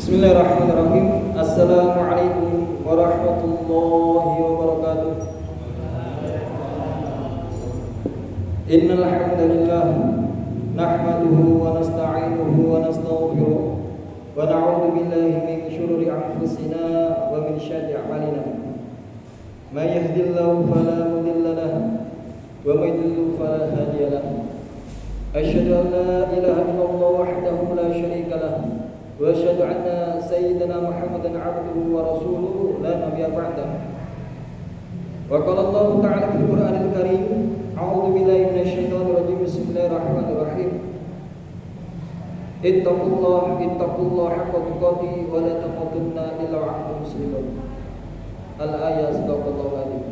Bismillahirrahmanirrahim. Assalamualaikum warahmatullahi wabarakatuh. Innal hamdalillah nahmaduhu wa nasta'inuhu wa nastaghfiruh wa na'udzu billahi min shururi anfusina wa min syarri a'malina. May yahdihillahu fala mudilla lahu wa may yudlil fala hadiya lahu. Asyhadu an la ilaha illallah wahdahu la syarika lahu wa asyhadu anna sayyidana Muhammadan 'abduhu wa rasuluhu la nabiyya ba'dahu. Wa qala Allah ta'ala fil Qur'anil Karim, a'udzu billahi minasyaitonir rajim. Bismillahirrahmanirrahim. Ittaqullaha haqqa tuqatih wa la tamutunna illa wa antum muslimun. Al-ayat sadaqallahu alazim.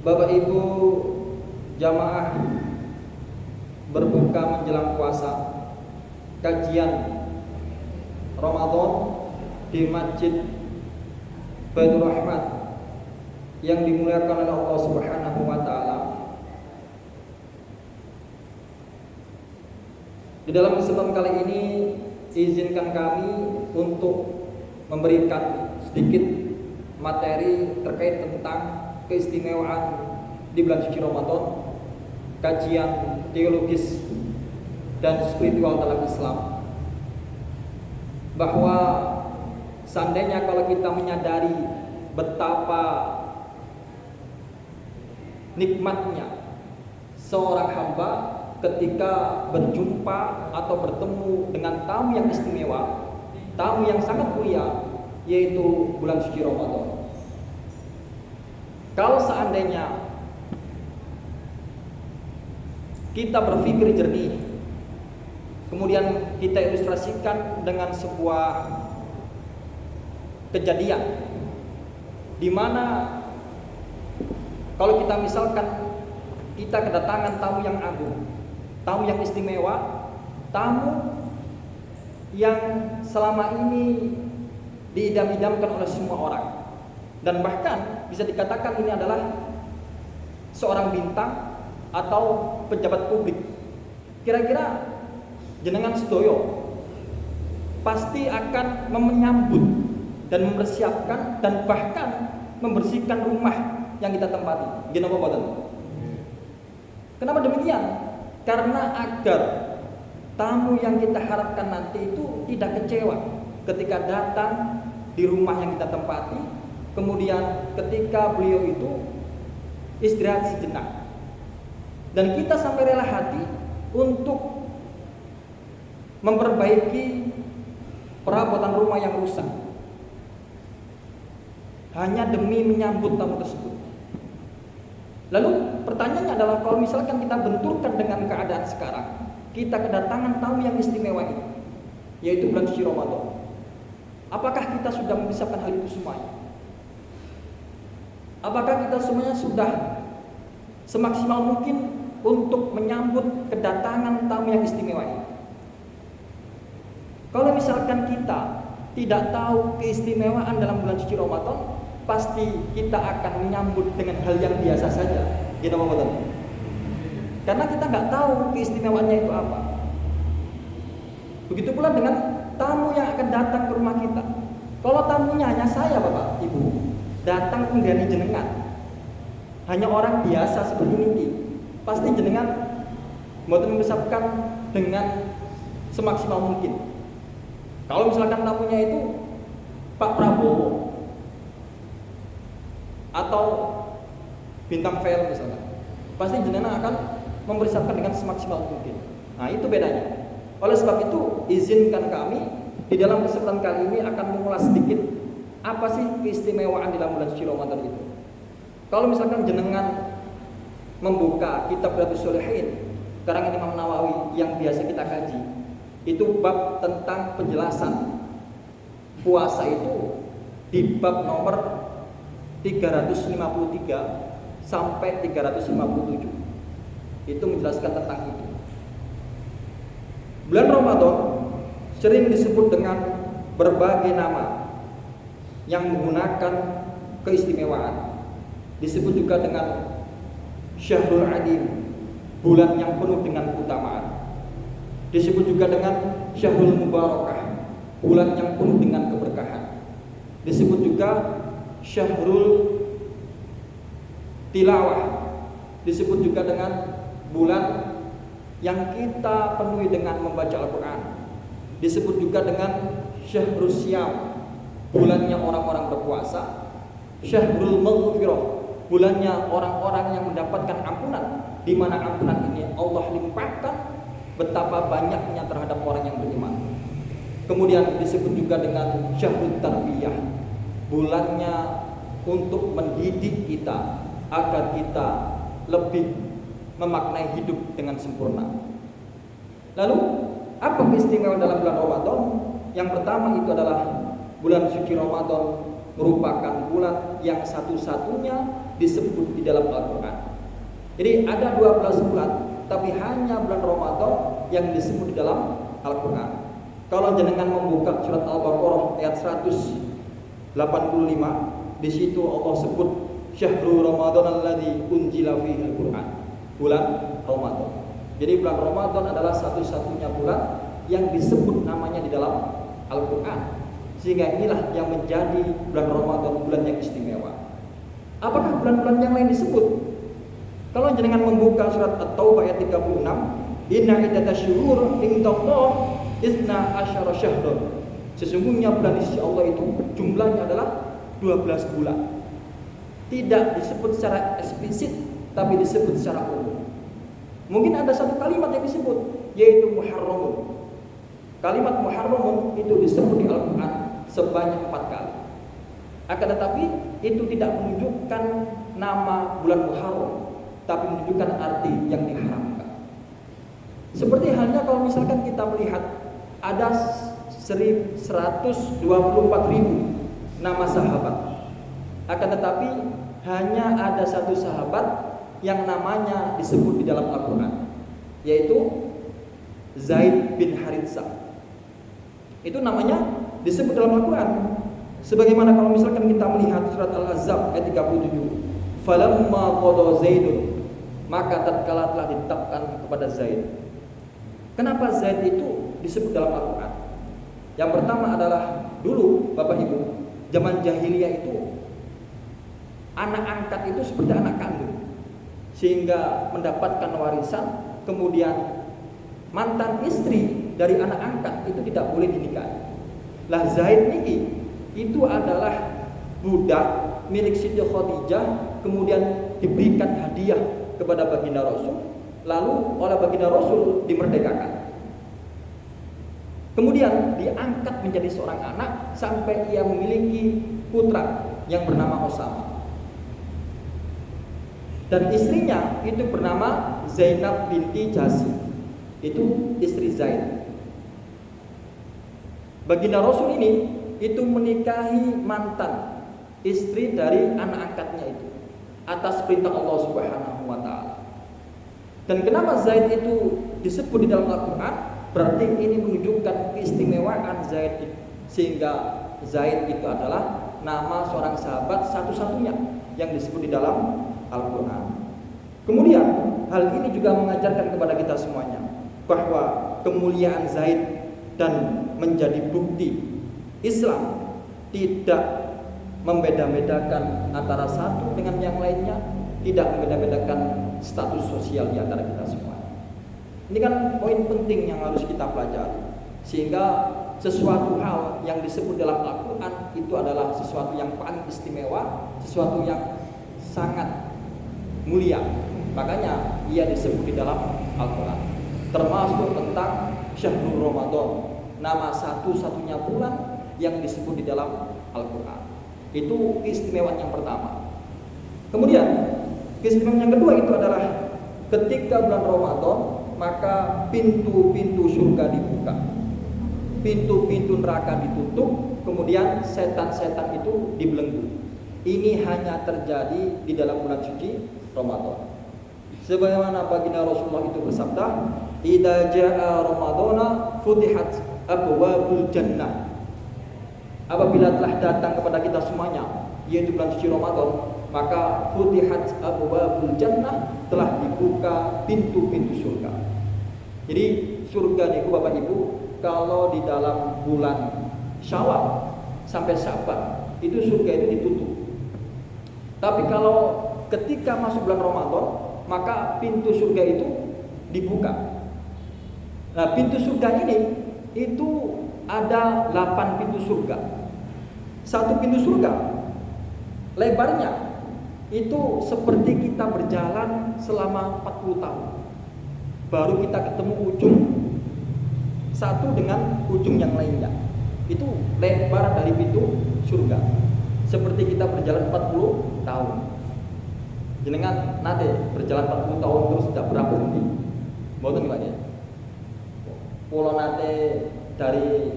Bapak Ibu jamaah berbuka menjelang puasa, kajian Ramadan di Masjid Baitur Rahmat yang dimuliakan oleh Allah Subhanahu wa taala. Di dalam kesempatan kali ini izinkan kami untuk memberikan sedikit materi terkait tentang keistimewaan di bulan suci Ramadan, kajian teologis dan spiritual dalam Islam. Bahwa seandainya kalau kita menyadari betapa nikmatnya seorang hamba ketika berjumpa atau bertemu dengan tamu yang istimewa, tamu yang sangat mulia, yaitu bulan suci Ramadan. Kalau seandainya kita berpikir jernih, kemudian kita ilustrasikan dengan sebuah kejadian di mana kalau kita misalkan kita kedatangan tamu yang agung, tamu yang istimewa, tamu yang selama ini diidam-idamkan oleh semua orang, dan bahkan bisa dikatakan ini adalah seorang bintang atau pejabat publik. Kira-kira jenengan sedoyo pasti akan menyambut dan mempersiapkan dan bahkan membersihkan rumah yang kita tempati. Gimana Bapak? Kenapa demikian? Karena agar tamu yang kita harapkan nanti itu tidak kecewa ketika datang di rumah yang kita tempati, kemudian ketika beliau itu istirahat sejenak, dan kita sampai rela hati untuk memperbaiki perabotan rumah yang rusak hanya demi menyambut tamu tersebut. Lalu pertanyaannya adalah, kalau misalkan kita benturkan dengan keadaan sekarang, kita kedatangan tamu yang istimewa ini, yaitu bulan suci Ramadan, apakah kita sudah mempersiapkan hal itu semuanya? Apakah kita semuanya sudah semaksimal mungkin untuk menyambut kedatangan tamu yang istimewa ini? Kalau misalkan kita tidak tahu keistimewaan dalam bulan suci Ramadan, pasti kita akan menyambut dengan hal yang biasa saja, gitu Bapak. Karena kita nggak tahu keistimewaannya itu apa. Begitu pula dengan tamu yang akan datang ke rumah kita. Kalau tamunya hanya saya, Bapak, Ibu, datang menggani jenengan, hanya orang biasa seperti ini, pasti jenengan mau mempersiapkan dengan semaksimal mungkin. Kalau misalkan tamunya itu Pak Prabowo atau bintang film misalnya, pasti jenengan akan mempersiapkan dengan semaksimal mungkin. Nah, itu bedanya. Oleh sebab itu, izinkan kami di dalam kesempatan kali ini akan mengulas sedikit apa sih keistimewaan di dalam bulan suci Ramadan itu. Kalau misalkan jenengan membuka kitab Riyadhus Shalihin karangan Imam Nawawi yang biasa kita kaji, itu bab tentang penjelasan puasa itu di bab nomor 353 sampai 357. Itu menjelaskan tentang itu. Bulan Ramadan sering disebut dengan berbagai nama yang menggunakan keistimewaan. Disebut juga dengan Syahrul Adim, bulan yang penuh dengan keutamaan. Disebut juga dengan Syahrul Mubarakah, bulan yang penuh dengan keberkahan. Disebut juga syahrul tilawah, disebut juga dengan bulan yang kita penuhi dengan membaca Al-Quran. Disebut juga dengan syahrul syam, bulannya orang-orang berpuasa. Syahrul maghfirah, bulannya orang-orang yang mendapatkan ampunan, di mana ampunan ini Allah limpahkan betapa banyaknya terhadap orang yang beriman. Kemudian disebut juga dengan syahrul tarbiyah, bulannya untuk mendidik kita agar kita lebih memaknai hidup dengan sempurna. Lalu apa keistimewaan dalam bulan Ramadan? Yang pertama itu adalah bulan suci Ramadan merupakan bulan yang satu-satunya disebut di dalam Al-Quran. Jadi ada 12 bulan, tapi hanya bulan Ramadan yang disebut di dalam Al-Quran. Kalau jenengan membuka surat Al-Baqarah ayat 185, di situ Allah sebut syahrul Ramadan alladzi unzila fihi al-Quran, bulan Ramadan. Jadi bulan Ramadan adalah satu-satunya bulan yang disebut namanya di dalam Al-Quran. Sehingga inilah yang menjadi bulan Ramadan, bulan yang istimewa. Apakah bulan-bulan yang lain disebut? Kalau jenengan membuka surat At-Taubah ayat 36, inna iddatasyuhur indallah isna asyara syahrun. Sesungguhnya bulan di sisi Allah itu jumlahnya adalah 12 bulan. Tidak disebut secara eksplisit, tapi disebut secara umum. Mungkin ada satu kalimat yang disebut, yaitu Muharram. Kalimat Muharram itu disebut di Al-Quran sebanyak 4 kali. Akan tetapi itu tidak menunjukkan nama bulan Muharram, tapi menunjukkan arti yang diharamkan. Seperti halnya kalau misalkan kita melihat ada 124.000 nama sahabat, akan tetapi hanya ada satu sahabat yang namanya disebut di dalam Al-Quran, yaitu Zaid bin Haritsah. Itu namanya disebut dalam Al-Quran. Sebagaimana kalau misalkan kita melihat surat Al-Ahzab ayat 37, falamma qada Zaidun, maka tatkala telah ditetapkan kepada Zaid. Kenapa Zaid itu disebut dalam Al-Quran? Yang pertama adalah dulu Bapak Ibu, zaman jahiliyah itu anak angkat itu seperti anak kandung, sehingga mendapatkan warisan. Kemudian mantan istri dari anak angkat itu tidak boleh dinikahi. Lah Zaid ini itu adalah budak milik Siti Khadijah, kemudian diberikan hadiah kepada baginda Rasul, lalu oleh baginda Rasul dimerdekakan. Kemudian diangkat menjadi seorang anak sampai ia memiliki putra yang bernama Osama. Dan istrinya itu bernama Zainab binti Jasi. Itu istri Zaid. Baginda Rasul ini itu menikahi mantan istri dari anak angkatnya itu atas perintah Allah Subhanahu wa taala. Dan kenapa Zaid itu disebut di dalam Al-Quran? Berarti ini menunjukkan keistimewaan Zaid, sehingga Zaid itu adalah nama seorang sahabat satu-satunya yang disebut di dalam Al-Quran. Kemudian hal ini juga mengajarkan kepada kita semuanya bahwa kemuliaan Zaid dan menjadi bukti Islam tidak membeda-bedakan antara satu dengan yang lainnya, tidak membeda-bedakan status sosial di antara kita semua. Ini kan poin penting yang harus kita pelajari, sehingga sesuatu hal yang disebut dalam Al-Quran itu adalah sesuatu yang paling istimewa, sesuatu yang sangat mulia. Makanya ia disebut di dalam Al-Quran, termasuk tentang Syahrul Ramadan, nama satu-satunya bulan yang disebut di dalam Al-Quran. Itu keistimewaan yang pertama. Kemudian keistimewaan yang kedua itu adalah ketika bulan Ramadan, maka pintu-pintu surga dibuka, pintu-pintu neraka ditutup, kemudian setan-setan itu dibelenggu. Ini hanya terjadi di dalam bulan suci Ramadan. Sebagaimana baginda Rasulullah itu bersabda, "Idza jaa Ramadana futihat abwabul jannah." Apabila telah datang kepada kita semuanya, yaitu bulan suci Ramadan, maka futihat abwabul jannah, telah dibuka pintu-pintu surga. Jadi surga niku Bapak Ibu, kalau di dalam bulan Syawal sampai Syaban itu surga itu ditutup. Tapi kalau ketika masuk bulan Ramadan, maka pintu surga itu dibuka. Nah, pintu surga ini itu ada 8 pintu surga. Satu pintu surga lebarnya itu seperti kita berjalan selama 40 tahun. Baru kita ketemu ujung satu dengan ujung yang lainnya. Itu lebar dari pintu surga. Seperti kita berjalan 40 tahun. Jenengan nate berjalan 40 tahun terus tidak pernah berhenti. Mboten Pak ya. Pulau nate dari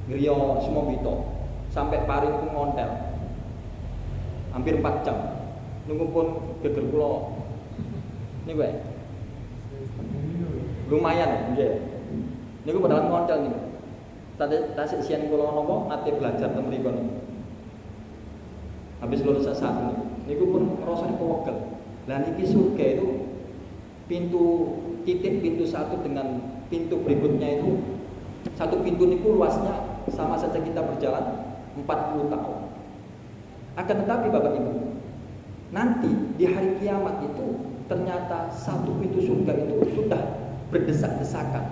Griya Sumobito sampai Paring itu ngontel. Hampir 4 jam. Nunggu pun geger kula. Niku wae. Lumayan nggih. Niku padahal ngontel niku. Tasik sian kula napa nate belajar teng mriku niku. Habis lulus S1 niku pun rasane kewegel. Lah niki surga itu pintu titik pintu satu dengan pintu berikutnya itu satu pintu niku luasnya sama saja kita berjalan 40 tahun. Akan tetapi Bapak Ibu, nanti di hari kiamat itu ternyata satu pintu surga itu sudah berdesak-desakan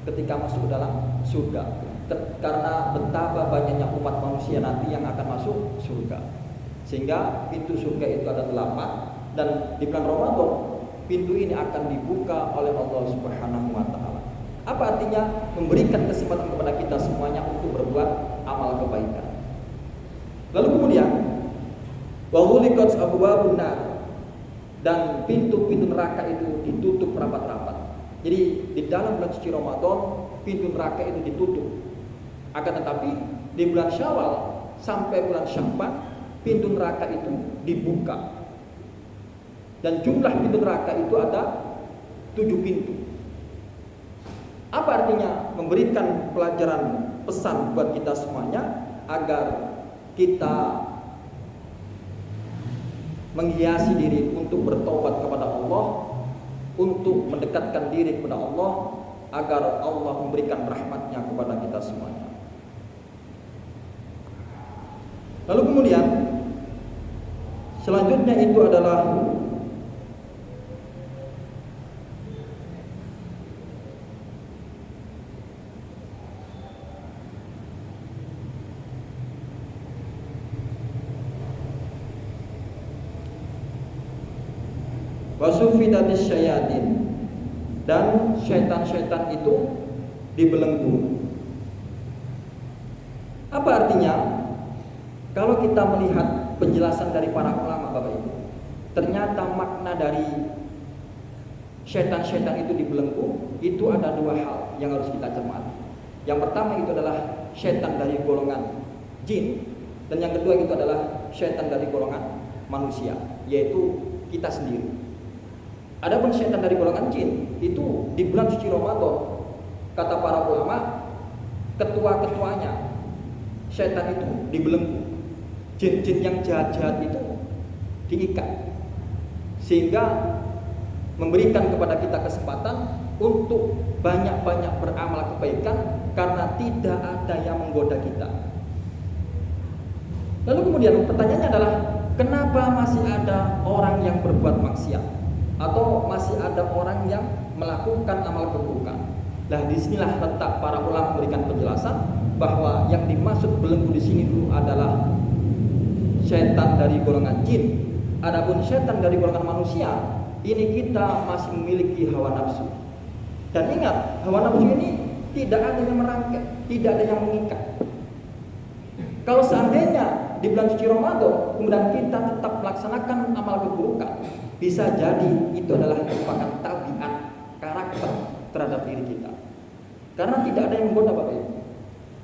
ketika masuk ke dalam surga. Karena betapa banyaknya umat manusia nanti yang akan masuk surga. Sehingga pintu surga itu ada 8 dan di bulan Ramadan pintu ini akan dibuka oleh Allah Subhanahu wa taala. Apa artinya? Memberikan kesempatan kepada kita semuanya untuk berbuat amal kebaikan. Lalu kemudian wa ghuliqat abwabun nar, dan pintu-pintu neraka itu ditutup rapat-rapat. Jadi di dalam bulan suci Ramadan pintu neraka itu ditutup. Akan tetapi di bulan Syawal sampai bulan Syaban pintu neraka itu dibuka. Dan jumlah pintu neraka itu ada 7 pintu. Apa artinya? Memberikan pelajaran pesan buat kita semuanya agar kita menghiasi diri untuk bertobat kepada Allah, untuk mendekatkan diri kepada Allah, agar Allah memberikan rahmatnya kepada kita semuanya. Lalu kemudian selanjutnya itu adalah wasufidatis syayatin, dan syaitan-syaitan itu dibelenggu. Apa artinya? Kalau kita melihat penjelasan dari para ulama Bapak Ibu, ternyata makna dari syaitan-syaitan itu dibelenggu itu ada 2 hal yang harus kita cermati. Yang pertama itu adalah syaitan dari golongan jin, dan yang kedua itu adalah syaitan dari golongan manusia, yaitu kita sendiri. Adapun syaitan dari golongan jin itu di bulan suci Ramadan, kata para ulama, ketua-ketuanya syaitan itu dibelenggu. Jin-jin yang jahat-jahat itu diikat, sehingga memberikan kepada kita kesempatan untuk banyak-banyak beramal kebaikan karena tidak ada yang menggoda kita. Lalu kemudian pertanyaannya adalah, kenapa masih ada orang yang berbuat maksiat atau masih ada orang yang melakukan amal keburukan? Nah, disinilah letak para ulama memberikan penjelasan bahwa yang dimaksud belenggu di sini dulu adalah syaitan dari golongan jin. Adapun syaitan dari golongan manusia, ini kita masih memiliki hawa nafsu. Dan ingat, hawa nafsu ini tidak ada yang merangkap, tidak ada yang mengikat. Kalau seandainya di bulan suci Ramadan kemudian kita tetap melaksanakan amal keburukan, bisa jadi itu adalah merupakan tabiat karakter terhadap diri kita. Karena tidak ada yang menggoda Bapak Ibu.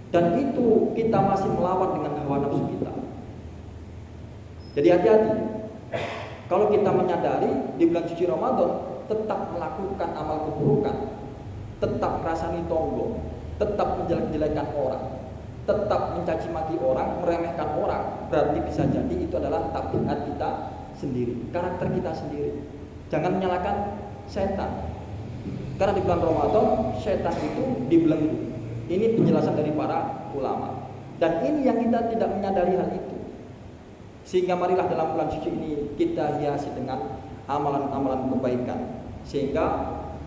Dan itu kita masih melawan dengan hawa nafsu kita. Jadi hati-hati. Kalau kita menyadari di bulan suci Ramadan tetap melakukan amal keburukan, tetap rasani tonggo, tetap menjelek-jelekan orang, tetap mencaci maki orang, meremehkan orang, berarti bisa jadi itu adalah tabiat kita sendiri, karakter kita sendiri. Jangan menyalahkan setan. Karena di bulan Ramadan setan itu dibelenggu. Ini penjelasan dari para ulama. Dan ini yang kita tidak menyadari hal itu. Sehingga marilah dalam bulan suci ini kita hiasi dengan amalan-amalan kebaikan, sehingga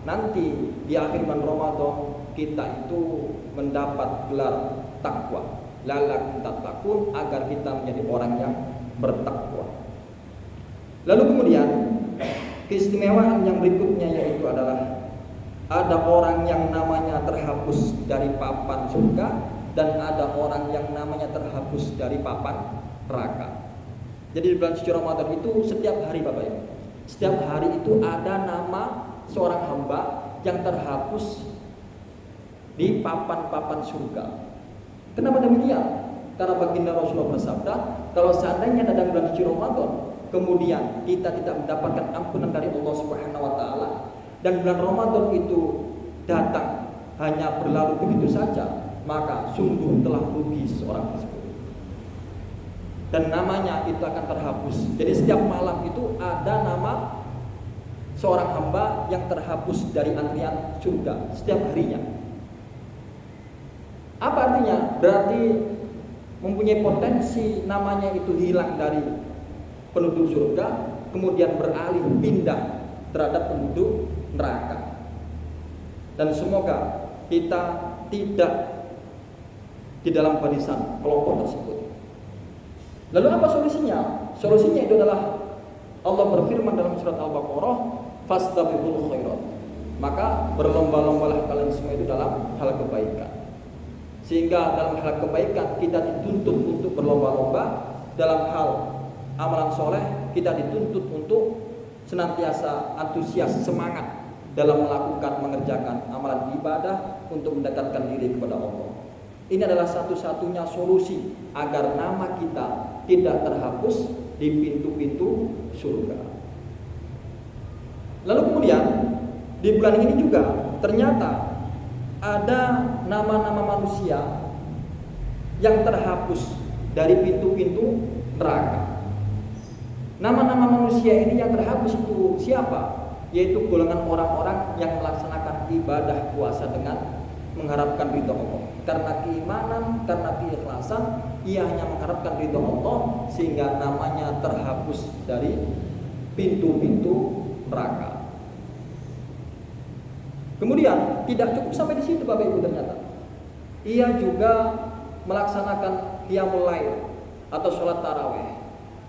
nanti di akhir bulan Ramadan kita itu mendapat gelar takwa, la'allakum tattaqun, agar kita menjadi orang yang bertakwa. Lalu kemudian keistimewaan yang berikutnya yaitu adalah ada orang yang namanya terhapus dari papan surga, dan ada orang yang namanya terhapus dari papan neraka. Jadi di bulan suci Ramadan itu setiap hari Bapak Ibu, setiap hari itu ada nama seorang hamba yang terhapus di papan-papan surga. Kenapa demikian? Karena baginda Rasulullah bersabda, kalau seandainya datang bulan suci Ramadan, kemudian kita tidak mendapatkan ampunan dari Allah Subhanahu wa taala, dan bulan Ramadan itu datang hanya berlalu begitu saja, maka sungguh telah rugi seseorang tersebut. Dan namanya itu akan terhapus. Jadi setiap malam itu ada nama seorang hamba yang terhapus dari antrian surga setiap harinya. Apa artinya? Berarti mempunyai potensi namanya itu hilang dari penduduk surga, kemudian beralih pindah terhadap penduduk neraka. Dan semoga kita tidak di dalam barisan kelompok tersebut. Lalu apa solusinya? Solusinya itu adalah Allah berfirman dalam surat Al-Baqarah, fastabiqul khairat. Maka berlomba-lombalah kalian semua itu dalam hal kebaikan. Sehingga dalam hal kebaikan kita dituntut untuk berlomba-lomba, dalam hal amalan soleh kita dituntut untuk senantiasa antusias, semangat dalam melakukan, mengerjakan amalan ibadah untuk mendekatkan diri kepada Allah. Ini adalah satu-satunya solusi agar nama kita tidak terhapus di pintu-pintu surga. Lalu kemudian di bulan ini juga ternyata ada nama-nama manusia yang terhapus dari pintu-pintu neraka. Nama-nama manusia ini yang terhapus itu siapa? Yaitu golongan orang-orang yang melaksanakan ibadah puasa dengan mengharapkan ridha Allah. Karena keimanan, karena keikhlasan, ia hanya mengharapkan ridha Allah, sehingga namanya terhapus dari pintu-pintu neraka. Kemudian tidak cukup sampai di situ Bapak Ibu, ternyata ia juga melaksanakan qiyamul lail atau sholat tarawih.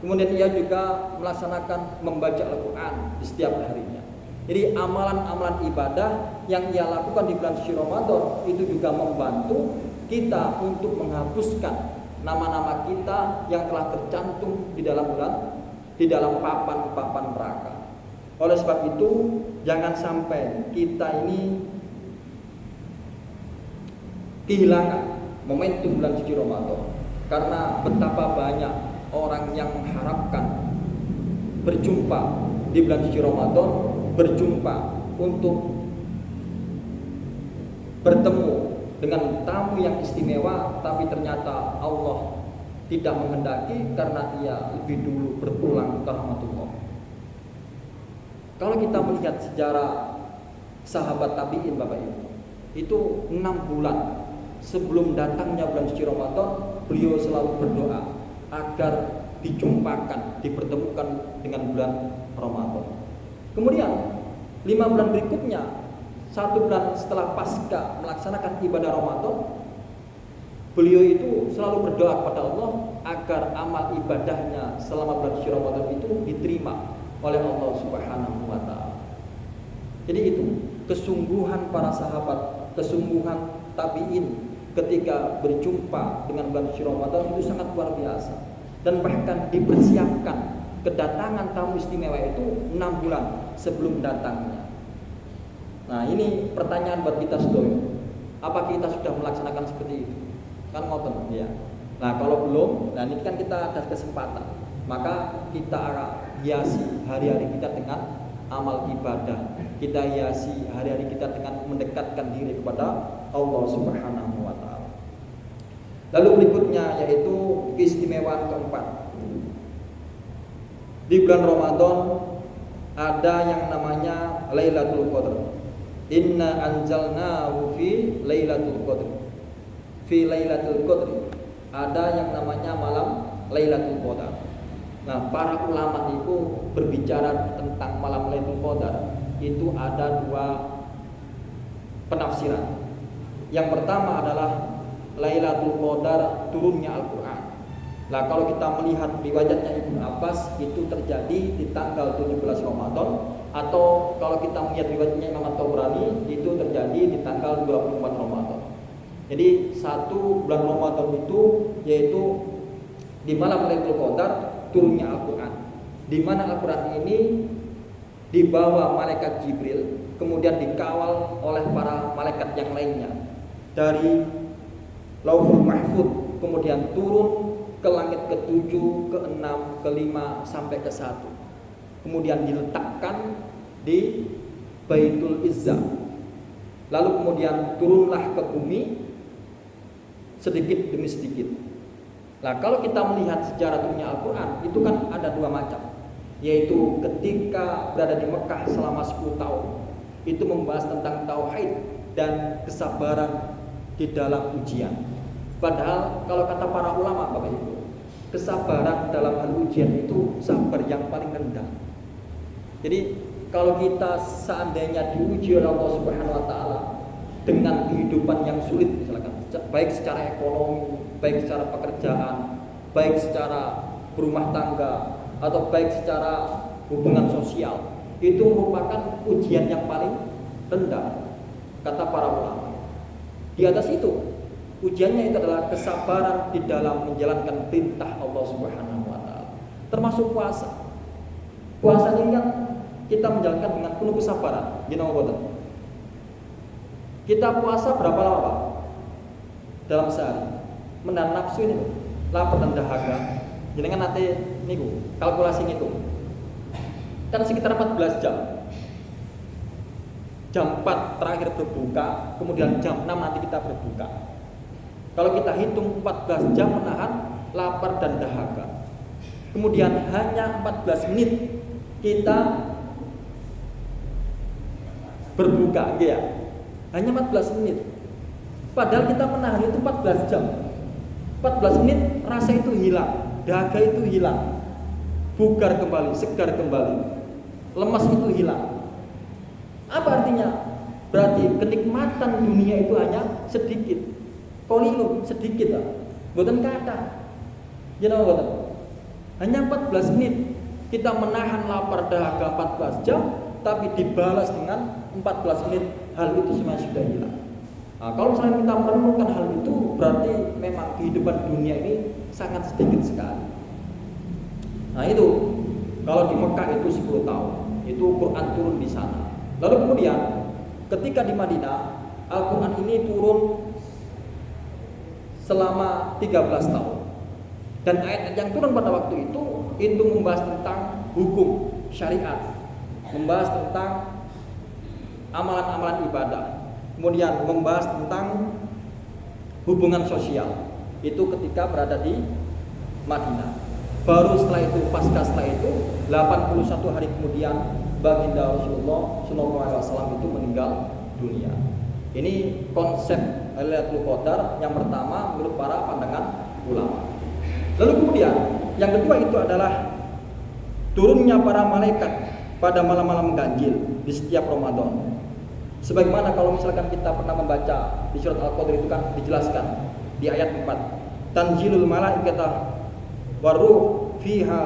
Kemudian ia juga melaksanakan membaca Al-Quran di setiap harinya. Jadi amalan-amalan ibadah yang ia lakukan di bulan suci Ramadan itu juga membantu kita untuk menghapuskan nama-nama kita yang telah tercantum di dalam papan-papan neraka. Oleh sebab itu, jangan sampai kita ini kehilangan momentum bulan suci Ramadan, karena betapa banyak orang yang mengharapkan berjumpa di bulan suci Ramadan, berjumpa untuk bertemu dengan tamu yang istimewa, tapi ternyata Allah tidak menghendaki karena ia lebih dulu berpulang ke rahmatullah. Kalau kita melihat sejarah sahabat tabi'in Bapak Ibu, itu 6 bulan sebelum datangnya bulan suci Ramadan, beliau selalu berdoa agar dijumpakan, dipertemukan dengan bulan Ramadan. Kemudian 5 bulan berikutnya, 1 bulan setelah pasca melaksanakan ibadah Ramadan, beliau itu selalu berdoa kepada Allah agar amal ibadahnya selama bulan suci Ramadan itu diterima oleh Allah Subhanahu wa taala. Jadi itu kesungguhan para sahabat, kesungguhan tabi'in ketika berjumpa dengan bulan suci Ramadan itu sangat luar biasa, dan bahkan dipersiapkan kedatangan tamu istimewa itu 6 bulan sebelum datangnya. Nah, ini pertanyaan buat kita sedoyo. Apa kita sudah melaksanakan seperti itu? Kan ngoten ya. Nah, kalau belum, nah ini kan kita ada kesempatan. Maka kita hiasi hari-hari kita dengan amal ibadah. Kita hiasi hari-hari kita dengan mendekatkan diri kepada Allah Subhanahu wa taala. Lalu berikutnya yaitu keistimewaan keempat. Di bulan Ramadan ada yang namanya Lailatul Qadar. Inna anzalnahu fi Lailatul Qadar. Fi Lailatul Qadar. ada yang namanya malam Lailatul Qadar. Nah, para ulama itu berbicara tentang malam Lailatul Qadar itu ada dua penafsiran. Yang pertama adalah Lailatul Qadar turunnya Al-Quran. Nah, kalau kita melihat riwayatnya Ibnu Abbas itu terjadi di tanggal 17 Ramadan, atau kalau kita melihat riwayatnya Imam At-Tabrani itu terjadi di tanggal 24 Ramadan. Jadi satu bulan Ramadan itu yaitu di malam Lailatul Qadar turunnya Al-Quran, di mana Al-Quran ini dibawa malaikat Jibril, kemudian dikawal oleh para malaikat yang lainnya dari Lauhul Mahfuz, kemudian turun ke langit ke-7, ke-6, ke-5 sampai ke-1. Kemudian diletakkan di Baitul Izzah. Lalu kemudian turunlah ke bumi sedikit demi sedikit. Nah, kalau kita melihat sejarah turunnya Al-Quran itu kan ada dua macam, yaitu ketika berada di Mekah selama 10 tahun itu membahas tentang tauhid dan kesabaran di dalam ujian. Padahal kalau kata para ulama Bapak Ibu, kesabaran dalam hal ujian itu sabar yang paling rendah. Jadi kalau kita seandainya diuji oleh Allah Subhanahu wa taala dengan kehidupan yang sulit, misalkan baik secara ekonomi, baik secara pekerjaan, baik secara berumah tangga, atau baik secara hubungan sosial, itu merupakan ujian yang paling rendah kata para ulama. Di atas itu ujiannya itu adalah kesabaran di dalam menjalankan perintah Allah Subhanahu wa taala. Termasuk puasa. Puasa ini kan kita menjalankan dengan penuh kesabaran. Kita puasa berapa lama, Pak? Dalam sehari. Menahan nafsu ini, lapar dan dahaga. Jenengan nanti niku kalkulasi itu. Kan sekitar 14 jam. Jam 4 terakhir berbuka, kemudian jam 6 nanti kita berbuka. Kalau kita hitung 14 jam menahan lapar dan dahaga, kemudian hanya 14 menit kita berbuka, ya, hanya 14 menit. Padahal kita menahan itu 14 jam. 14 menit rasa itu hilang, dahaga itu hilang, bugar kembali, segar kembali, lemas itu hilang. Apa artinya? Berarti kenikmatan dunia itu hanya sedikit. Kolilum sedikit lah, bukan kata. Hanya 14 menit kita menahan lapar dahaga 14 jam, tapi dibalas dengan 14 menit hal itu semua sudah hilang. Nah, kalau misalnya kita menemukan hal itu, berarti memang kehidupan dunia ini sangat sedikit sekali. Nah itu kalau di Mekah itu 10 tahun, itu Quran turun di sana. Lalu kemudian ketika di Madinah, Al-Quran ini turun selama 13 tahun. Dan ayat yang turun pada waktu itu membahas tentang hukum syariat, membahas tentang amalan-amalan ibadah, kemudian membahas tentang hubungan sosial. Itu ketika berada di Madinah. Baru setelah itu, pasca setelah itu 81 hari kemudian baginda Rasulullah SAW itu meninggal dunia. Ini konsep Lailatul Qadar yang pertama menurut para pandangan ulama. Lalu kemudian yang kedua itu adalah turunnya para malaikat pada malam-malam ganjil di setiap Ramadan. Sebagaimana kalau misalkan kita pernah membaca di surat Al-Qadr itu kan dijelaskan di ayat 4, tanzilul malaikata waruh fiha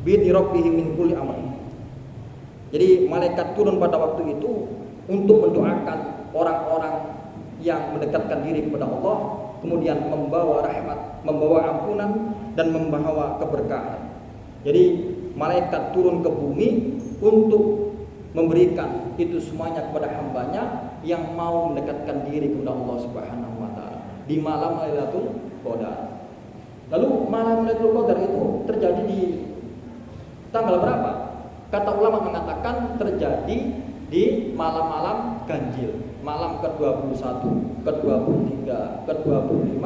bi'idzni rabbihim min kulli amr. Jadi malaikat turun pada waktu itu untuk mendoakan orang-orang yang mendekatkan diri kepada Allah, kemudian membawa rahmat, membawa ampunan, dan membawa keberkahan. Jadi malaikat turun ke bumi untuk memberikan itu semuanya kepada hambanya yang mau mendekatkan diri kepada Allah Subhanahu wa taala di malam Lailatul Qadar. Lalu malam Lailatul Qadar itu terjadi di tanggal berapa? Kata ulama mengatakan terjadi di malam-malam ganjil, malam ke-21, ke-23, ke-25,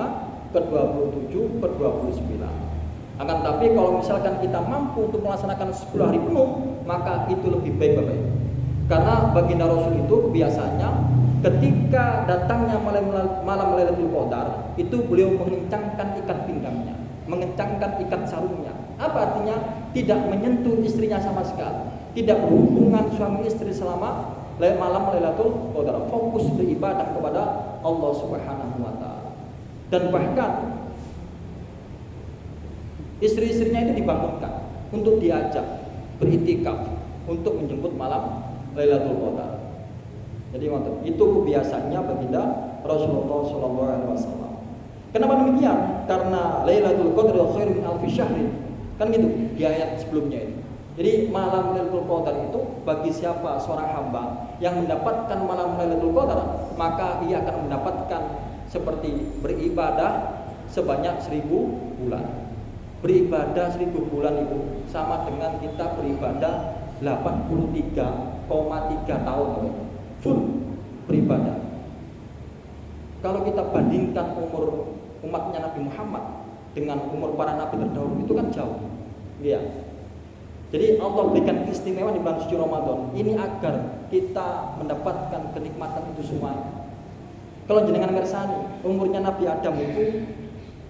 ke-27, ke-29. Akan tapi kalau misalkan kita mampu untuk melaksanakan 10 hari penuh, maka itu lebih baik Bapak Ibu. Karena baginda Rasul itu biasanya ketika datangnya malam Lailatul Qadar, itu beliau mengencangkan ikat pinggangnya, mengencangkan ikat sarungnya. Apa artinya? Tidak menyentuh istrinya sama sekali, tidak berhubungan suami istri selama malam Lailatul Qadar, fokus beribadah kepada Allah Subhanahu wa taala. Dan bahkan istri-istrinya itu dibangunkan untuk diajak beritikaf untuk menjemput malam Lailatul Qadar. Jadi itu kebiasaannya baginda Rasulullah sallallahu alaihi wasallam. Kenapa demikian? Karena Lailatul Qadar khairun min alfi syahrin. Kan gitu di ayat sebelumnya itu. Jadi malam Lailatul Qadar itu bagi siapa seorang hamba yang mendapatkan malam Lailatul Qadar, maka ia akan mendapatkan seperti beribadah sebanyak 1000 bulan. Beribadah 1000 bulan itu sama dengan kita beribadah 83,3 tahun full beribadah. Kalau kita bandingkan umur umatnya Nabi Muhammad dengan umur para nabi terdahulu, itu kan jauh. Iya. Jadi Allah berikan keistimewaan di bulan suci Ramadan ini agar kita mendapatkan kenikmatan itu semua. Kalau jenengan ngersani, umurnya Nabi Adam itu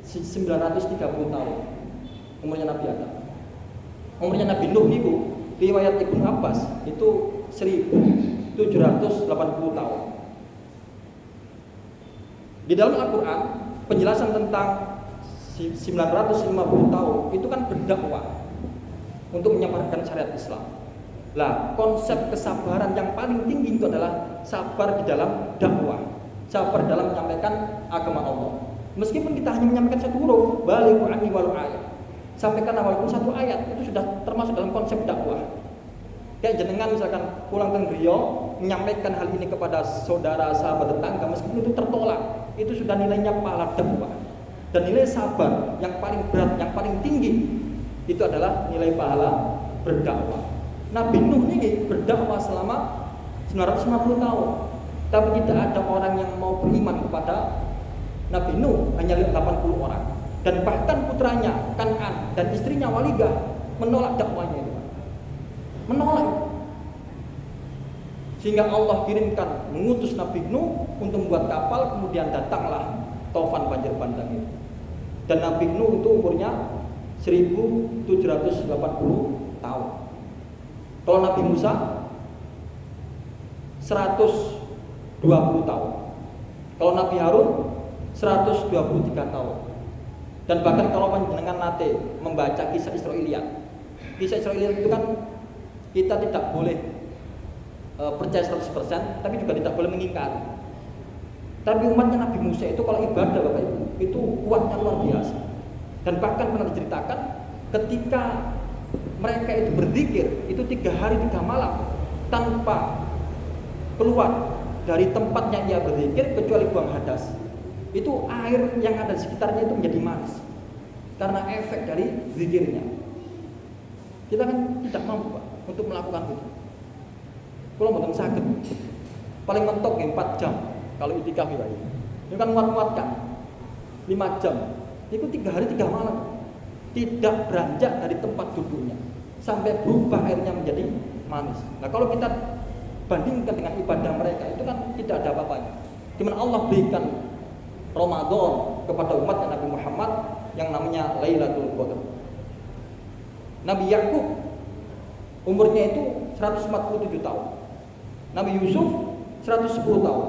930 tahun. Umurnya Nabi Adam. Umurnya Nabi Nuh itu riwayat Ibnu Abbas itu 1780 tahun. Di dalam Al-Quran penjelasan tentang 950 tahun itu kan berdakwah untuk menyebarkan syariat Islam. Lah, konsep kesabaran yang paling tinggi itu adalah sabar di dalam dakwah, sabar dalam menyampaikan agama Allah. Meskipun kita hanya menyampaikan satu huruf, balighu anni walau ayat, sampaikan walaupun satu ayat, itu sudah termasuk dalam konsep dakwah. Kayak jenengan misalkan pulang ke Rio menyampaikan hal ini kepada saudara, sahabat, tetangga, meskipun itu tertolak, itu sudah nilainya pahala dakwah. Dan nilai sabar yang paling berat, yang paling tinggi itu adalah nilai pahala berdakwah. Nabi Nuh ini berdakwah selama 950 tahun, tapi tidak ada orang yang mau beriman kepada Nabi Nuh, hanya 80 orang. Dan bahkan putranya Kan'an dan istrinya Waligah menolak dakwahnya itu. Menolak. Sehingga Allah kirimkan mengutus Nabi Nuh untuk membuat kapal, kemudian datanglah taufan banjir bandang itu. Dan Nabi Nuh itu umurnya 1780 tahun. Kalau Nabi Musa 120 tahun. Kalau Nabi Harun 123 tahun. Dan bahkan kalau panjenengan nate membaca kisah Israiliyat. Kisah Israiliyat itu kan kita tidak boleh percaya 100%, tapi juga tidak boleh mengingkari. Tapi umatnya Nabi Musa itu kalau ibadah Bapak Ibu, itu kuatnya luar biasa. Dan bahkan pernah diceritakan ketika mereka itu berzikir, itu 3 hari 3 malam tanpa keluar dari tempatnya ia berzikir kecuali buang hadas. Itu air yang ada di sekitarnya itu menjadi manis karena efek dari zikirnya. Kita kan tidak mampu Pak untuk melakukan itu. Kalau mau sakit, paling mentok 4 jam kalau itikaf ya. Ini kan muat-muatkan 5 jam. Itu 3 hari 3 malam tidak beranjak dari tempat duduknya sampai berubah airnya menjadi manis. Nah kalau kita bandingkan dengan ibadah mereka itu kan tidak ada apa-apanya. Cuman Allah berikan Ramadan kepada umat Nabi Muhammad yang namanya Lailatul Qadar. Nabi Yakub umurnya itu 147 tahun. Nabi Yusuf 110 tahun.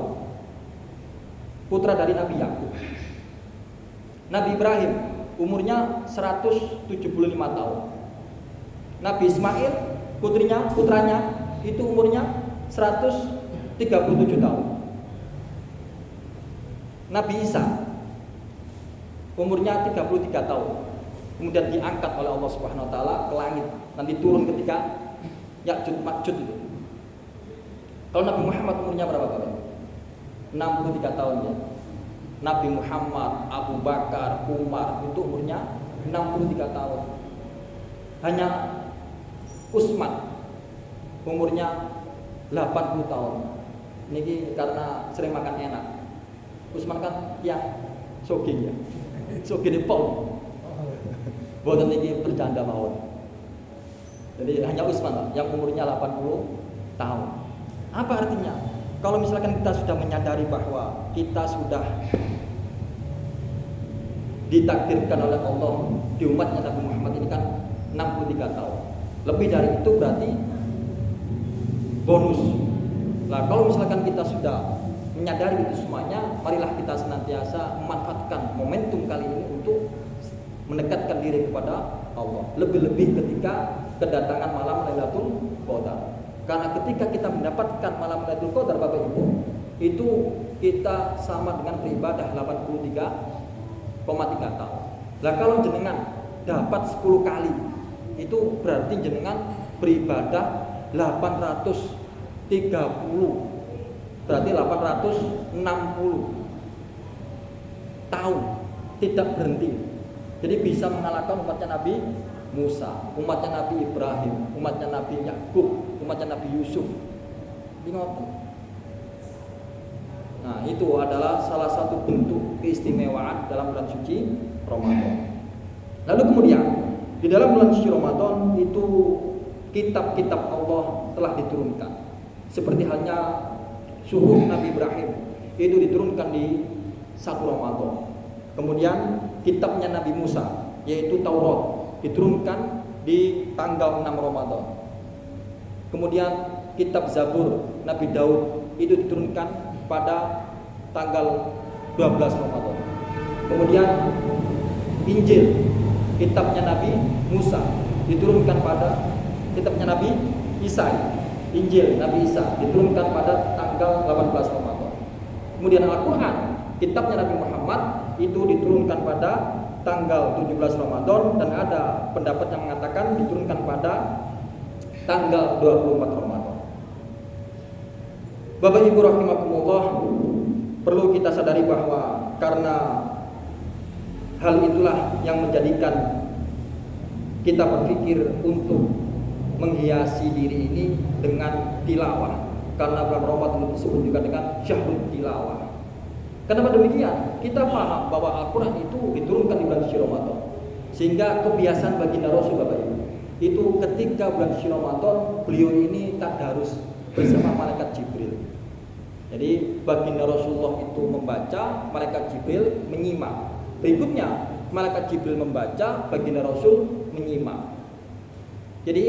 Putra dari Nabi Yakub. Nabi Ibrahim umurnya 175 tahun. Nabi Ismail putranya itu umurnya 137 tahun. Nabi Isa umurnya 33 tahun. Kemudian diangkat oleh Allah Subhanahu wa taala ke langit. Nanti turun ketika Ya'juj Ma'juj itu. Kalau Nabi Muhammad umurnya berapa Bapak? 63 tahun ya. Nabi Muhammad, Abu Bakar, Umar itu umurnya 63 tahun. Hanya Utsman umurnya 80 tahun. Ini karena sering makan enak. Utsman kan yang sogeng ya. Sogeng pol. Boten iki bercanda mawon. Jadi hanya Utsman yang umurnya 80 tahun. Apa artinya? kalau misalkan kita sudah menyadari bahwa kita sudah ditakdirkan oleh Allah di umatnya Nabi Muhammad ini kan 63 tahun. Lebih dari itu berarti bonus. Nah, kalau misalkan kita sudah menyadari itu semuanya, marilah kita senantiasa memanfaatkan momentum kali ini untuk mendekatkan diri kepada Allah. Lebih-lebih ketika kedatangan malam Lailatul Qadar. Karena ketika kita mendapatkan malam Lailatul Qadar, Bapak Ibu, itu kita sama dengan beribadah 83,3 tahun. Nah, kalau jenengan dapat 10 kali, itu berarti jenengan beribadah 830, berarti 860 tahun tidak berhenti. Jadi bisa mengalahkan umatnya Nabi Musa, umatnya Nabi Ibrahim, umatnya Nabi Yakub, umatnya Nabi Yusuf. Nah, itu adalah salah satu bentuk keistimewaan dalam bulan suci Ramadan. Lalu kemudian di dalam bulan suci Ramadan itu kitab-kitab Allah telah diturunkan. Seperti halnya suhuf Nabi Ibrahim itu diturunkan di 1 Ramadan. Kemudian kitabnya Nabi Musa yaitu Taurat diturunkan di tanggal 6 Ramadan. Kemudian kitab Zabur Nabi Daud itu diturunkan pada tanggal 12 Ramadan. Kemudian Injil kitabnya Nabi Musa diturunkan pada kitabnya Nabi Isa. Injil Nabi Isa diturunkan pada tanggal 18 Ramadan. Kemudian Al-Quran kitabnya Nabi Muhammad itu diturunkan pada tanggal 17 Ramadan, dan ada pendapat yang mengatakan diturunkan pada tanggal 24 Ramadan. Bapak Ibu rahimakumullah, perlu kita sadari bahwa karena hal itulah yang menjadikan kita berpikir untuk menghiasi diri ini dengan tilawah. Karena bulan Ramadan disebut juga dengan syahrul tilawah. Kenapa demikian? Kita paham bahwa Al-Quran itu diturunkan di bulan suci Ramadan, sehingga kebiasaan baginda Rasul, Bapak Ibu, itu ketika bulan suci Ramadan beliau ini tadarus bersama malaikat Jibril. Jadi baginda Rasulullah itu membaca, malaikat Jibril menyimak. Berikutnya malaikat Jibril membaca, baginda Rasul menyimak. Jadi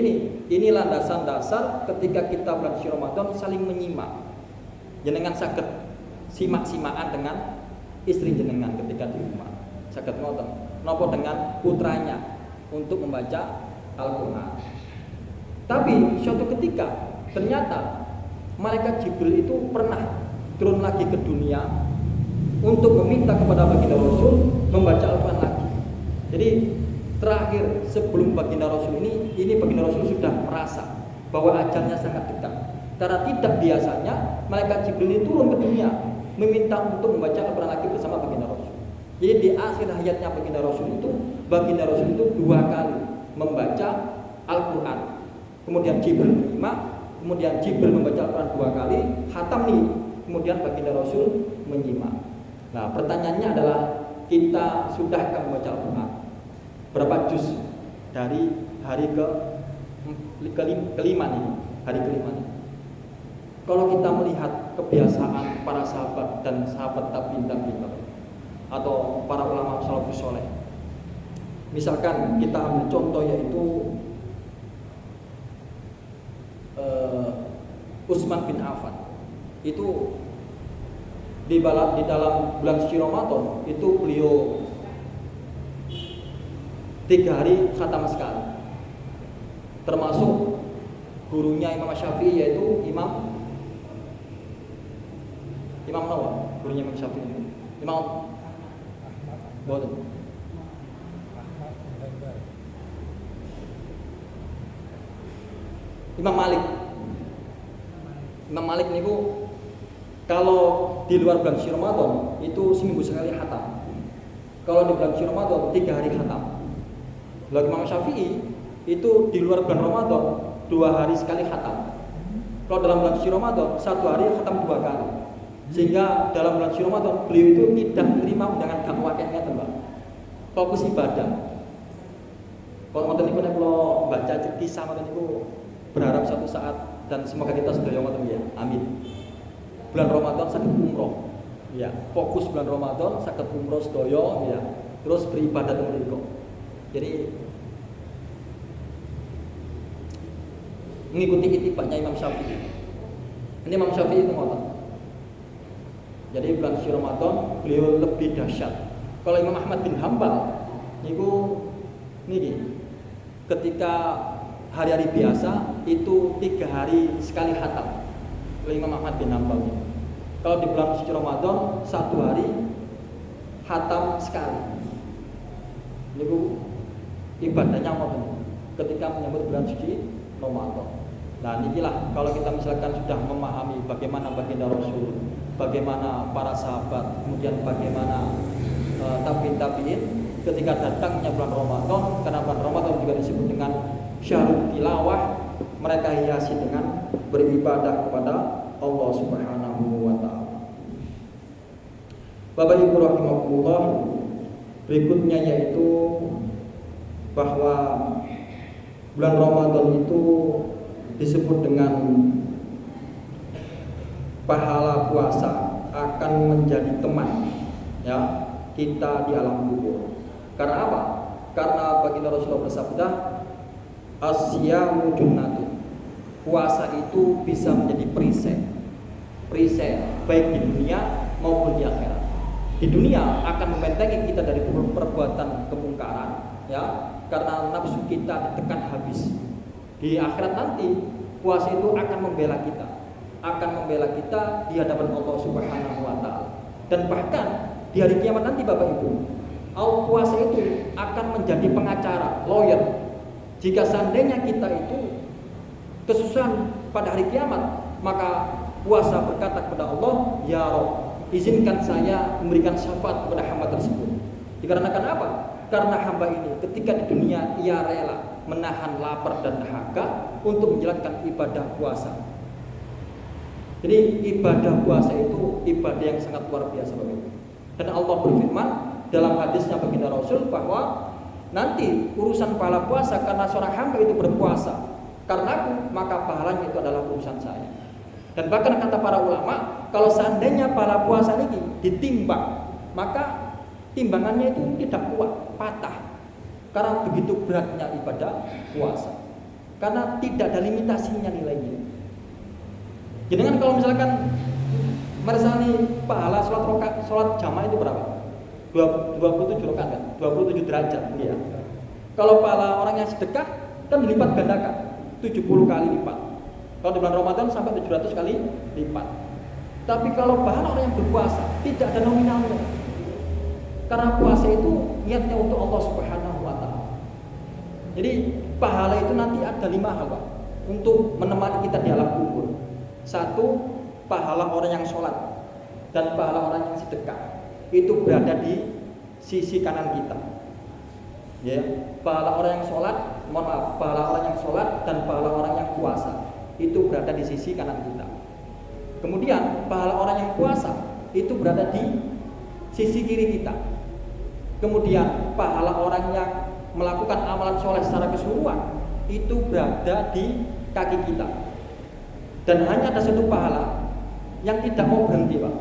ini landasan dasar ketika kita bulan suci Ramadan saling menyimak. Jenengan saged simak-simakan dengan istri jenengan ketika di rumah. Saged ngoten napa dengan putranya untuk membaca Al-Qur'an. Tapi suatu ketika ternyata malaikat Jibril itu pernah turun lagi ke dunia untuk meminta kepada baginda Rasul membaca Al-Qur'an lagi. Jadi terakhir sebelum baginda Rasul ini baginda Rasul sudah merasa bahwa ajalnya sangat dekat. Karena tidak biasanya malaikat Jibril ini turun ke dunia meminta untuk membaca Al-Quran lagi bersama baginda Rasul. Jadi di akhir hayatnya baginda Rasul itu 2 kali membaca Al-Quran. Kemudian Jibril menyimak, kemudian Jibril membaca Al-Quran 2 kali, khatam nih, kemudian baginda Rasul menyimak. Nah, pertanyaannya adalah kita sudahkah membaca Al-Quran? Berapa juz dari hari kelima nih, hari kelima nih. Kalau kita melihat kebiasaan para sahabat dan sahabat tabi'in atau para ulama salafus saleh, misalkan kita ambil contoh yaitu Utsman bin Affan, itu di dalam bulan suci Ramadan itu beliau 3 hari khatam sekali, termasuk gurunya Imam Syafi'i yaitu Imam Nawawi, gurunya Imam Syafi'i, Imam Boten. Imam Malik niku kalau di luar bulan suci Ramadan itu seminggu sekali khatam. Kalau di bulan suci Ramadan 3 hari khatam. Lalu Imam Syafi'i itu di luar bulan Ramadan 2 hari sekali khatam. Kalau dalam bulan suci Ramadan 1 hari khatam 2 kali. Sehingga dalam bulan suci Ramadan beliau itu tidak menerima undangan dakwah kayak ngeten, Mbak. Fokus ibadah. Kalau ngoten niku nek kula baca kisah ngoten niku berharap suatu saat dan semoga kita sedaya ngoten ya. Amin. bulan Ramadan saged umroh. Ya, fokus bulan Ramadan saged umroh sedaya ya. Terus beribadah mriku. Jadi mengikuti itibaknya Imam Syafi'i. Ini Imam Syafi'i itu ngoten. Jadi bulan suci Ramadan beliau lebih dahsyat. Kalau Imam Ahmad bin Hambal niku niki ketika hari-hari biasa itu 3 hari sekali khatam. Kalau Imam Ahmad bin Hambal. Kalau di bulan suci Ramadan 1 hari khatam sekali. Niku ibadahnya ngoten ketika menyambut bulan suci Ramadan. Nah, inilah kalau kita misalkan sudah memahami bagaimana baginda Rasul, bagaimana para sahabat, kemudian bagaimana tabi'in ketika datangnya bulan Ramadan, karena bulan Ramadan juga disebut dengan syahrul tilawah, mereka hiasi dengan beribadah kepada Allah Subhanahu wa taala. Bapak Ibu rahimakumullah, berikutnya yaitu bahwa bulan Ramadan itu disebut dengan pahala puasa akan menjadi teman ya kita di alam kubur. Karena apa? Karena baginda Rasulullah bersabda, asyamu junnatun. Puasa itu bisa menjadi perisai baik di dunia maupun di akhirat. Di dunia akan membentengi kita dari perbuatan kemungkaran ya, karena nafsu kita ditekan habis. Di akhirat nanti puasa itu akan membela kita di hadapan Allah Subhanahu wa taala. Dan bahkan di hari kiamat nanti Bapak Ibu, puasa itu akan menjadi pengacara, lawyer. Jika seandainya kita itu kesusahan pada hari kiamat, maka puasa berkata kepada Allah, ya Rabb, izinkan saya memberikan syafaat kepada hamba tersebut. Dikarenakan apa? Karena hamba ini ketika di dunia ia rela menahan lapar dan dahaga untuk menjalankan ibadah puasa. Jadi ibadah puasa itu ibadah yang sangat luar biasa Bapak. Dan Allah berfirman dalam hadisnya baginda Rasul bahwa nanti urusan pahala puasa karena seorang hamba itu berpuasa karena aku, maka pahalanya itu adalah urusan saya. Dan bahkan kata para ulama, kalau seandainya pahala puasa ini ditimbang, maka timbangannya itu tidak kuat, patah. Karena begitu beratnya ibadah puasa. Karena tidak ada limitasinya nilainya. Jadi kan kalau misalkan meresani pahala sholat jamaah itu berapa? 27 rakaat kan? 27 derajat ya. Kalau pahala orang yang sedekah kan dilipat gandakan 70 kali lipat. Kalau di bulan Ramadan sampai 700 kali lipat. Tapi kalau pahala orang yang berpuasa tidak ada nominalnya. Karena puasa itu niatnya untuk Allah Subhanahu wa taala. Jadi pahala itu nanti ada 5 hal Pak untuk menemani kita di alam kubur. 1, pahala orang yang sholat dan pahala orang yang sedekah itu berada di sisi kanan kita. Ya, pahala orang yang sholat, pahala orang yang sholat dan pahala orang yang puasa itu berada di sisi kanan kita. Kemudian pahala orang yang puasa itu berada di sisi kiri kita. Kemudian pahala orang yang melakukan amalan soleh secara keseluruhan itu berada di kaki kita. Dan hanya ada satu pahala yang tidak mau berhenti Pak,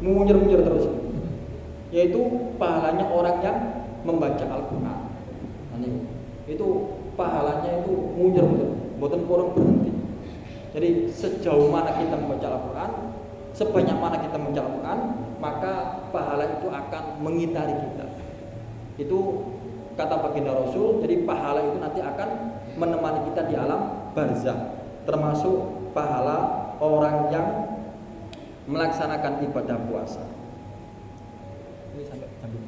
mengunyur-unyur terus, yaitu pahalanya orang yang membaca Al-Quran. Itu pahalanya itu mengunyur-unyur, bukan kurang berhenti. Jadi sejauh mana kita membaca Al-Quran, sebanyak mana kita membaca Al-Quran, maka pahala itu akan mengitari kita. Itu kata baginda Rasul. Jadi pahala itu nanti akan menemani kita di alam barzakh, termasuk pahala orang yang melaksanakan ibadah puasa. Ini sampai sambil.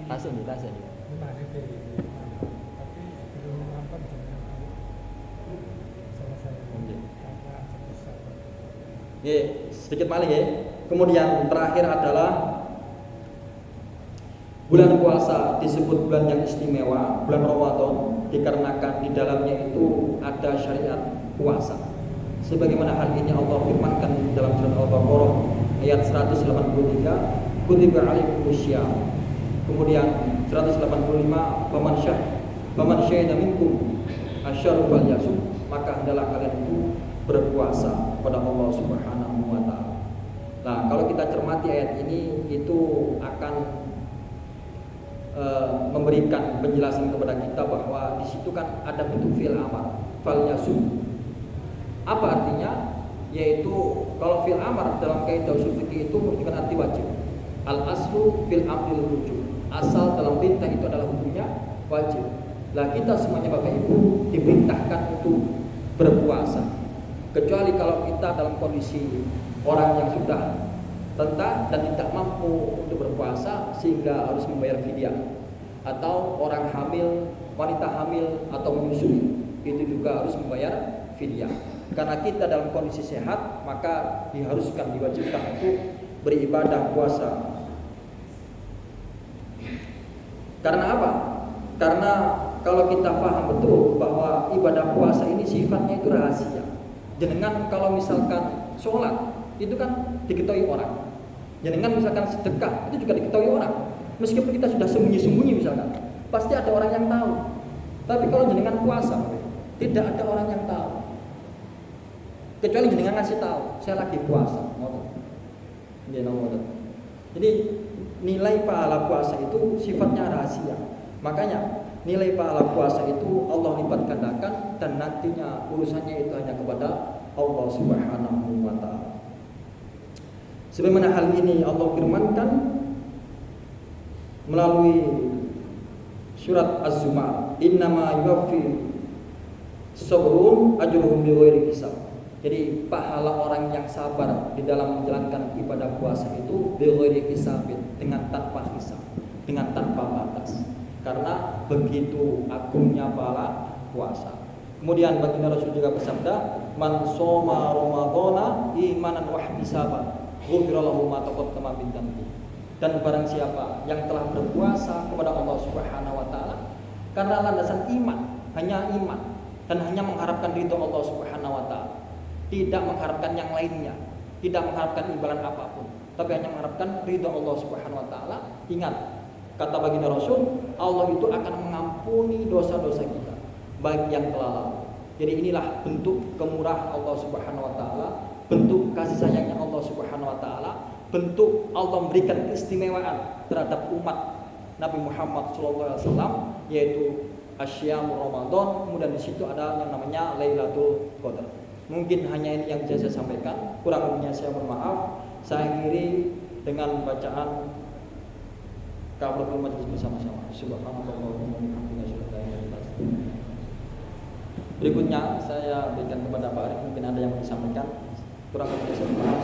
Tasik nih. Oke, sedikit malih ya. Kemudian terakhir adalah bulan puasa disebut bulan yang istimewa, bulan Ramadan, dikarenakan di dalamnya itu ada syariat puasa. Sebagaimana hal ini Allah firmankan dalam surat Al-Baqarah ayat 183, kutiba alaikumussyam. Kemudian 185, faman syahida minkum asyhadu falyasum. maka hendaklah kalian itu berpuasa kepada Allah Subhanahu wa taala. Nah, kalau kita cermati ayat ini itu akan memberikan penjelasan kepada kita bahwa di situ kan ada bentuk fi'il amar, fal yasum. Apa artinya? Yaitu kalau fi'il amar dalam kaidah usul fikih itu menunjukkan arti wajib. Al aslu fil amril wujub. Asal dalam perintah itu adalah hukumnya wajib. Lah kita semuanya Bapak Ibu diperintahkan untuk berpuasa. Kecuali kalau kita dalam kondisi orang yang sudah renta dan tidak mampu untuk berpuasa sehingga harus membayar fidyah, atau orang hamil, wanita hamil atau menyusui itu juga harus membayar fidyah. Karena kita dalam kondisi sehat maka diharuskan, diwajibkan untuk beribadah puasa. Karena apa? Karena kalau kita paham betul bahwa ibadah puasa ini sifatnya itu rahasia. Jenengan kalau misalkan sholat itu kan diketahui orang. Jenengan misalkan sedekah itu juga diketahui orang. Meskipun kita sudah sembunyi-sembunyi misalkan, pasti ada orang yang tahu. Tapi kalau jenengan puasa, tidak ada orang yang tahu. Kecuali jenengan ngasih tahu, saya lagi puasa. Jadi nilai pahala puasa itu sifatnya rahasia. Makanya nilai pahala puasa itu Allah lipat gandakan dan nantinya urusannya itu hanya kepada Allah Subhanahu wa taala. Sebagaimana hal ini Allah firmankan melalui surat Az-Zumar, innama yuwaffi sabrun ajruhum bighairi hisab. Jadi pahala orang yang sabar di dalam menjalankan ibadah puasa itu bighairi hisab, dengan tanpa hisab, dengan tanpa batas. Karena begitu agungnya pahala puasa. Kemudian baginda Rasul juga bersabda, man shoma ramadhana imanan wa ihtisaban ghufira lahu ma taqaddama min dhanbi. Dan barang siapa yang telah berpuasa kepada Allah Subhanahu wa taala karena landasan iman, hanya iman dan hanya mengharapkan ridho Allah Subhanahu wa taala, tidak mengharapkan yang lainnya, tidak mengharapkan imbalan apapun, tapi hanya mengharapkan ridho Allah Subhanahu wa taala. Ingat, kata baginda Rasul, Allah itu akan mengampuni dosa-dosa kita baik yang telah lalu. Jadi inilah bentuk kemurahan Allah Subhanahu wa taala, bentuk kasih sayangnya Allah Subhanahu wa taala, bentuk Allah memberikan keistimewaan terhadap umat Nabi Muhammad SAW, yaitu Asyam Ramadan. Kemudian di situ ada yang namanya Lailatul Qadar. Mungkin hanya ini yang bisa saya sampaikan. Kurang lebihnya saya mohon maaf. Saya akhiri dengan bacaan kafaratul majlis bersama-sama. Subhanallah. Berikutnya saya berikan kepada Pak Arif, mungkin ada yang mau disampaikan. Kurang lebih saya mohon maaf.